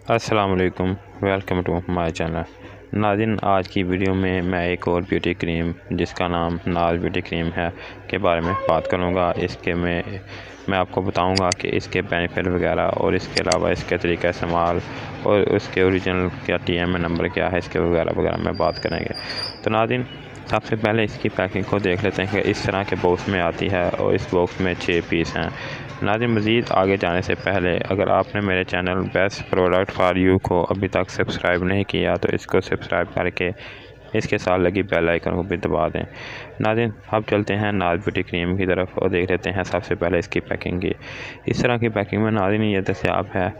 अस्सलाम वालेकुम, welcome to my channel. नाज़रीन, आज की वीडियो में मैं एक और ब्यूटी क्रीम जिसका नाम नाज ब्यूटी क्रीम है के बारे में बात करूँगा। इसके में मैं आपको बताऊँगा कि इसके बेनिफिट वगैरह और इसके अलावा इसके तरीका इस्तेमाल और उसके ओरिजिनल क्या TMA नंबर क्या है, इसके वगैरह वगैरह में बात करेंगे। तो नाज़रीन, सबसे पहले इसकी पैकिंग को देख लेते हैं कि इस तरह के बॉक्स में आती है और इस बॉक्स में 6 पीस हैं। नाज़रीन, मज़ीद आगे जाने से पहले अगर आपने मेरे channel best product for you को अभी तक सब्सक्राइब नहीं किया तो इसको सब्सक्राइब करके इसके साथ लगी बेल आइकन को भी दबा दें। नाज़रीन, अब चलते हैं नाज ब्यूटी क्रीम की तरफ और देख लेते हैं सबसे पहले इसकी पैकिंग की। इस तरह की पैकिंग में नाज़रीन ये दस्याब है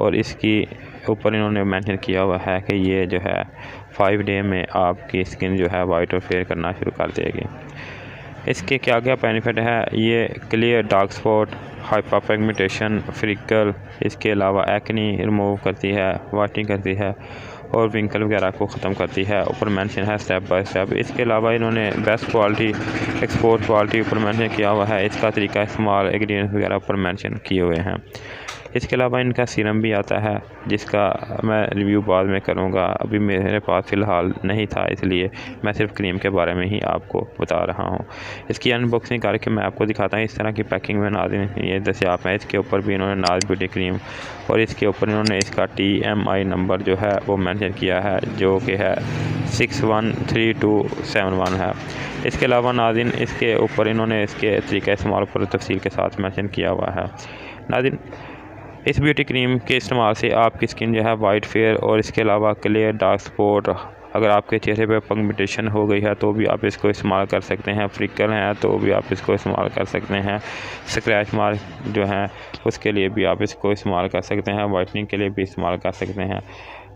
और इसकी ऊपर इन्होंने मेंशन किया हुआ है कि ये जो है 5 डे में आपकी स्किन जो है वाइट और फेयर करना शुरू कर देगी। इसके क्या क्या बेनिफिट है, ये clear dark spot, hyper pigmentation, fickle, इसके अलावा एक्नी रिमूव करती है, वाइटनिंग करती है और विंकल वगैरह को ख़त्म करती है। ऊपर मेंशन है स्टेप बाय स्टेप। इसके अलावा इन्होंने बेस्ट क्वालिटी, एक्सपोर्ट क्वालिटी ऊपर मेंशन किया हुआ है। इसका तरीका इस्तेमाल, इंग्रेडिएंट्स वगैरह ऊपर मेंशन किए हुए हैं। इसके अलावा इनका सीरम भी आता है जिसका मैं रिव्यू बाद में करूँगा, अभी मेरे पास फ़िलहाल नहीं था, इसलिए मैं सिर्फ क्रीम के बारे में ही आपको बता रहा हूँ। इसकी अनबॉक्सिंग करके मैं आपको दिखाता हूँ। इस तरह की पैकिंग में नाज़रीन ये दस्याब है। इसके ऊपर भी इन्होंने नाज ब्यूटी क्रीम और इसके ऊपर इन्होंने इसका TMI नंबर जो है वो मेंशन किया है, जो कि है 613271 है। इसके अलावा नाज़रीन इसके ऊपर इन्होंने इसके तरीक़ा इस्तेमाल पर तफसील के साथ मेंशन किया हुआ है। नाज़रीन, इस ब्यूटी क्रीम के इस्तेमाल से आपकी स्किन जो है वाइट फेयर और इसके अलावा क्लियर डार्क स्पॉट, अगर आपके चेहरे पे पिगमेंटेशन हो गई है तो भी आप इसको इस्तेमाल कर सकते हैं, फ्रिकल हैं तो भी आप इसको इस्तेमाल कर सकते हैं, स्क्रैच मार्क जो हैं उसके लिए भी आप इसको इस्तेमाल कर सकते हैं, वाइटनिंग के लिए भी इस्तेमाल कर सकते हैं।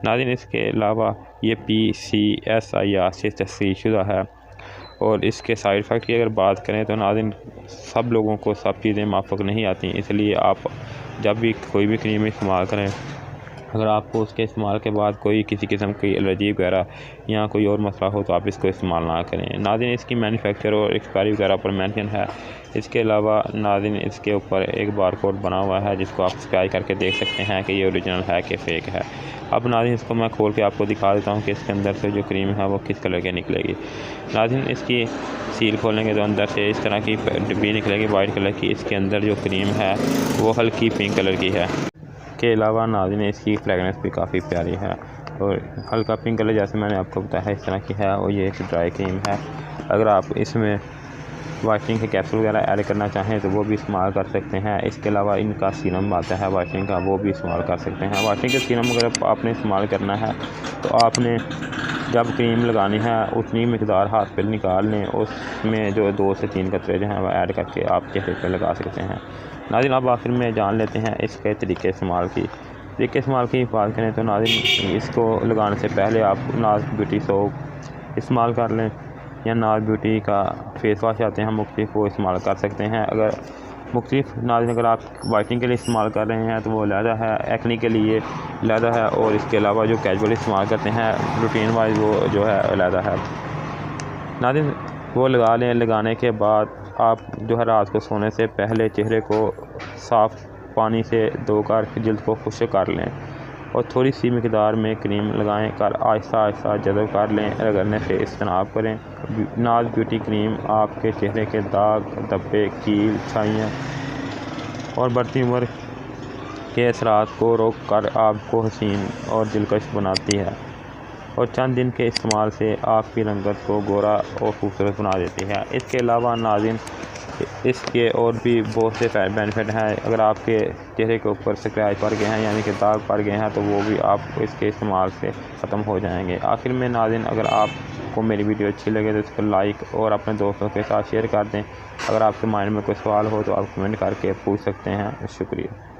नाज़रीन, इसके अलावा ये PCSIR से तस्दीक़शुदा है और इसके साइड इफ़ेक्ट की अगर बात करें तो नाज़रीन सब लोगों को सब चीज़ें माफ़क नहीं आती, इसलिए आप जब भी कोई भी क्रीम इस्तेमाल करें, अगर आपको उसके इस्तेमाल के बाद कोई किसी किस्म की एलर्जी वगैरह या कोई और मसला हो तो आप इसको इस्तेमाल ना करें। नाज़रीन, इसकी मैन्युफैक्चर और एक्सपायरी वगैरह पर मेंशन है। इसके अलावा नाज़रीन इसके ऊपर एक बारकोड बना हुआ है जिसको आप स्कैन करके देख सकते हैं कि ये ओरिजिनल है कि फ़ेक है। अब नाज़रीन इसको मैं खोल के आपको दिखा देता हूँ कि इसके अंदर से जो क्रीम है वो किस कलर की निकलेगी। नाज़रीन, इसकी सील खोलेंगे तो अंदर से इस तरह की डिब्बी निकलेगी वाइट कलर की। इसके अंदर जो क्रीम है वो हल्की पिंक कलर की है। के अलावा नाज़रीन इसकी फ्रेगनेंस भी काफ़ी प्यारी है और हल्का पिंक कलर जैसे मैंने आपको बताया इस तरह की है और ये एक ड्राई क्रीम है। अगर आप इसमें वाइटनिंग के कैप्सूल वगैरह ऐड करना चाहें तो वो भी इस्तेमाल कर सकते हैं। इसके अलावा इनका सीरम आता है वाइटनिंग का, वो भी इस्तेमाल कर सकते हैं। वाइटनिंग का सीरम अगर आपने इस्तेमाल करना है तो आपने जब क्रीम लगानी है उतनी मकदार हाथ पे निकाल लें, उसमें जो 2 से 3 कतरे जो हैं वो ऐड करके आप चेहरे पे लगा सकते हैं। नाज़रीन, अब आखिर में जान लेते हैं इसके तरीके इस्तेमाल की बात करें तो नाज़रीन इसको लगाने से पहले आप नाज ब्यूटी सोप इस्तेमाल कर लें या नाज ब्यूटी का फेस वाश आते हैं मुख्तलिफ, वो इस्तेमाल कर सकते हैं। अगर मुख्तलिफ नाज़रीन अगर आप वाइटनिंग के लिए इस्तेमाल कर रहे हैं तो वो अलहदा है, एक्नी के लिए अलहदा है और इसके अलावा जो कैजुअल इस्तेमाल करते हैं रूटीन वाइज वो जो है अलहदा है। नाज़रीन, वो लगा लें। लगाने के बाद आप जो है रात को सोने से पहले चेहरे को साफ़ पानी से धोकर जल्द को खुश्क कर लें और थोड़ी सी मकदार में क्रीम लगाएं कर आहिस्ता आहिस्ता जज़ब कर लें। रगड़ने से इस्तेमाल करें। नाज ब्यूटी क्रीम आपके चेहरे के दाग, धब्बे, कील, छाइयाँ और बढ़ती उम्र के असरात को रोक कर आपको हसीन और दिलकश बनाती है और चंद दिन के इस्तेमाल से आपकी रंगत को गोरा और खूबसूरत बना देती है। इसके अलावा नाज़रीन इसके और भी बहुत से बेनिफिट हैं। अगर आपके चेहरे के ऊपर स्क्रैच पड़ गए हैं यानी कि दाग पड़ गए हैं तो वो भी आप इसके इस्तेमाल से ख़त्म हो जाएंगे। आखिर में नाज़रीन अगर आपको मेरी वीडियो अच्छी लगे तो इसको लाइक और अपने दोस्तों के साथ शेयर कर दें। अगर आपके माइंड में कोई सवाल हो तो आप कमेंट करके पूछ सकते हैं। शुक्रिया।